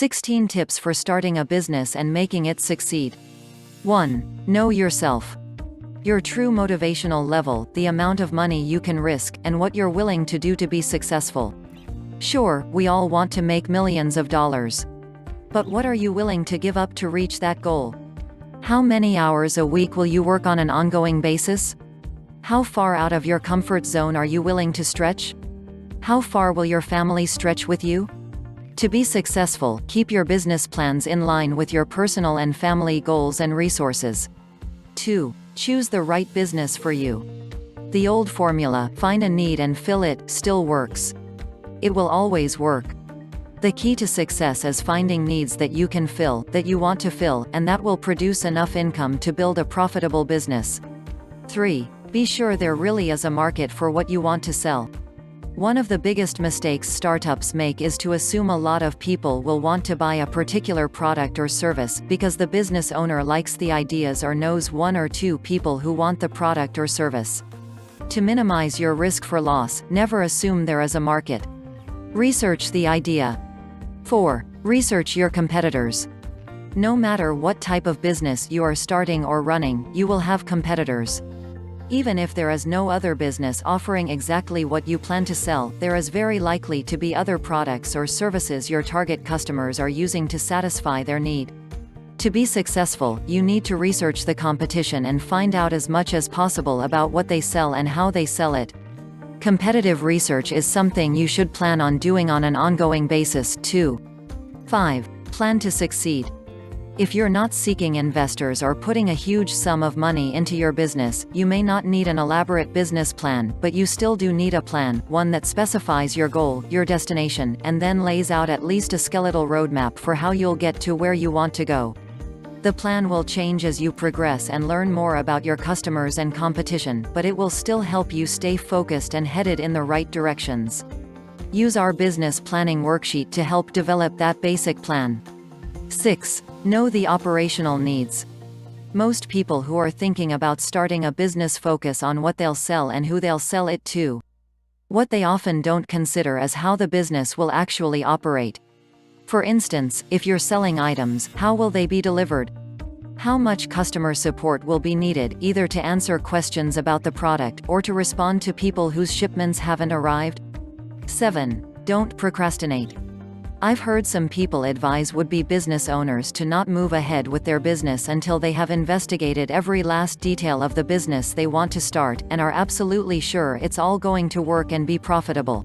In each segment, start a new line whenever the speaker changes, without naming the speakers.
16 tips for starting a business and making it succeed. 1. Know yourself. Your true motivational level, the amount of money you can risk, and what you're willing to do to be successful. Sure, we all want to make millions of dollars. But what are you willing to give up to reach that goal? How many hours a week will you work on an ongoing basis? How far out of your comfort zone are you willing to stretch? How far will your family stretch with you? To be successful, keep your business plans in line with your personal and family goals and resources. 2. Choose the right business for you. The old formula, find a need and fill it, still works. It will always work. The key to success is finding needs that you can fill, that you want to fill, and that will produce enough income to build a profitable business. 3. Be sure there really is a market for what you want to sell. One of the biggest mistakes startups make is to assume a lot of people will want to buy a particular product or service, because the business owner likes the ideas or knows one or two people who want the product or service. To minimize your risk for loss, never assume there is a market. Research the idea. 4. Research your competitors. No matter what type of business you are starting or running, you will have competitors. Even if there is no other business offering exactly what you plan to sell, there is very likely to be other products or services your target customers are using to satisfy their need. To be successful, you need to research the competition and find out as much as possible about what they sell and how they sell it. Competitive research is something you should plan on doing on an ongoing basis, too. 5. Plan to succeed. If you're not seeking investors or putting a huge sum of money into your business, you may not need an elaborate business plan, but you still do need a plan, one that specifies your goal, your destination, and then lays out at least a skeletal roadmap for how you'll get to where you want to go. The plan will change as you progress and learn more about your customers and competition, but it will still help you stay focused and headed in the right directions. Use our business planning worksheet to help develop that basic plan. 6. Know the operational needs. Most people who are thinking about starting a business focus on what they'll sell and who they'll sell it to. What they often don't consider is how the business will actually operate. For instance, if you're selling items, how will they be delivered? How much customer support will be needed, either to answer questions about the product or to respond to people whose shipments haven't arrived? 7. Don't procrastinate. I've heard some people advise would-be business owners to not move ahead with their business until they have investigated every last detail of the business they want to start, and are absolutely sure it's all going to work and be profitable.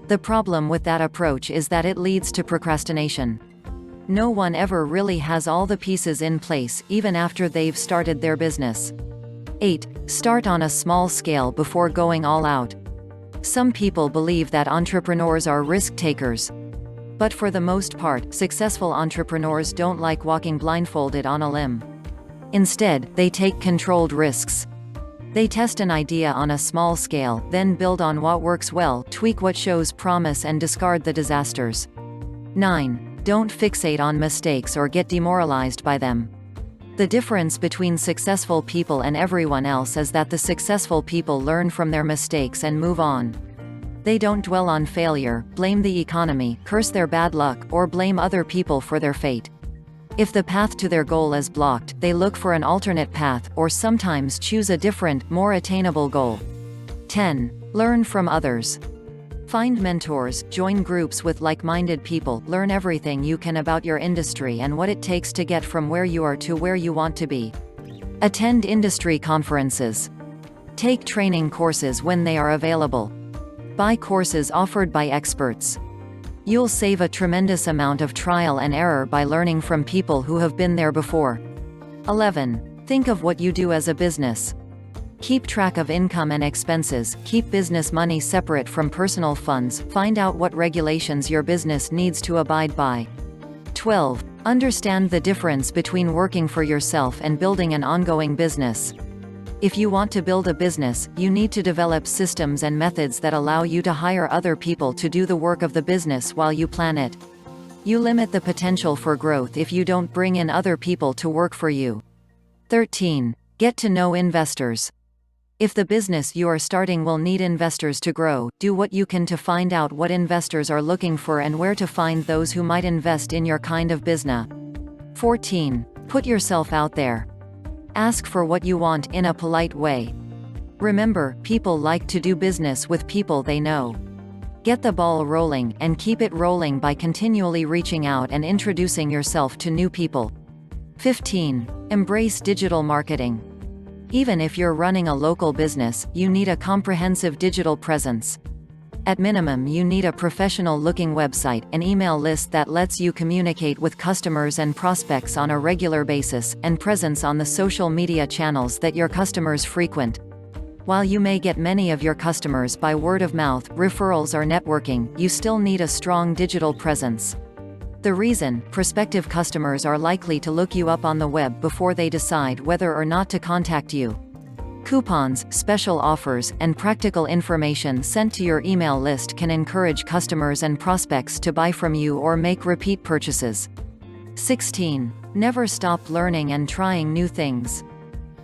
The problem with that approach is that it leads to procrastination. No one ever really has all the pieces in place, even after they've started their business. 8. Start on a small scale before going all out. Some people believe that entrepreneurs are risk takers. But for the most part, successful entrepreneurs don't like walking blindfolded on a limb. Instead, they take controlled risks. They test an idea on a small scale, then build on what works well, tweak what shows promise, and discard the disasters. 9. Don't fixate on mistakes or get demoralized by them. The difference between successful people and everyone else is that the successful people learn from their mistakes and move on. They don't dwell on failure, blame the economy, curse their bad luck, or blame other people for their fate. If the path to their goal is blocked, they look for an alternate path, or sometimes choose a different, more attainable goal. 10. Learn from others. Find mentors, join groups with like-minded people, learn everything you can about your industry and what it takes to get from where you are to where you want to be. Attend industry conferences. Take training courses when they are available. Buy courses offered by experts. You'll save a tremendous amount of trial and error by learning from people who have been there before. 11. Think of what you do as a business. Keep track of income and expenses, keep business money separate from personal funds, find out what regulations your business needs to abide by. 12. Understand the difference between working for yourself and building an ongoing business. If you want to build a business, you need to develop systems and methods that allow you to hire other people to do the work of the business while you plan it. You limit the potential for growth if you don't bring in other people to work for you. 13. Get to know investors. If the business you are starting will need investors to grow, do what you can to find out what investors are looking for and where to find those who might invest in your kind of business. 14. Put yourself out there. Ask for what you want in a polite way. Remember, people like to do business with people they know. Get the ball rolling, and keep it rolling by continually reaching out and introducing yourself to new people. 15. Embrace digital marketing. Even if you're running a local business, you need a comprehensive digital presence. At minimum, you need a professional-looking website, an email list that lets you communicate with customers and prospects on a regular basis, and presence on the social media channels that your customers frequent. While you may get many of your customers by word of mouth, referrals or networking, you still need a strong digital presence. The reason: prospective customers are likely to look you up on the web before they decide whether or not to contact you. Coupons, special offers, and practical information sent to your email list can encourage customers and prospects to buy from you or make repeat purchases. 16. Never stop learning and trying new things.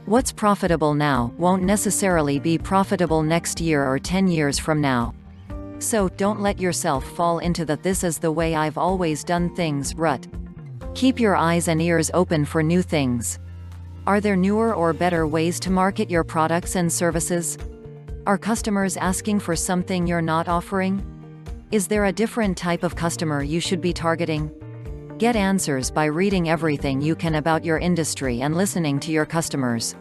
What's profitable now won't necessarily be profitable next year or 10 years from now. So, don't let yourself fall into the "this is the way I've always done things" rut. Keep your eyes and ears open for new things. Are there newer or better ways to market your products and services? Are customers asking for something you're not offering? Is there a different type of customer you should be targeting? Get answers by reading everything you can about your industry and listening to your customers.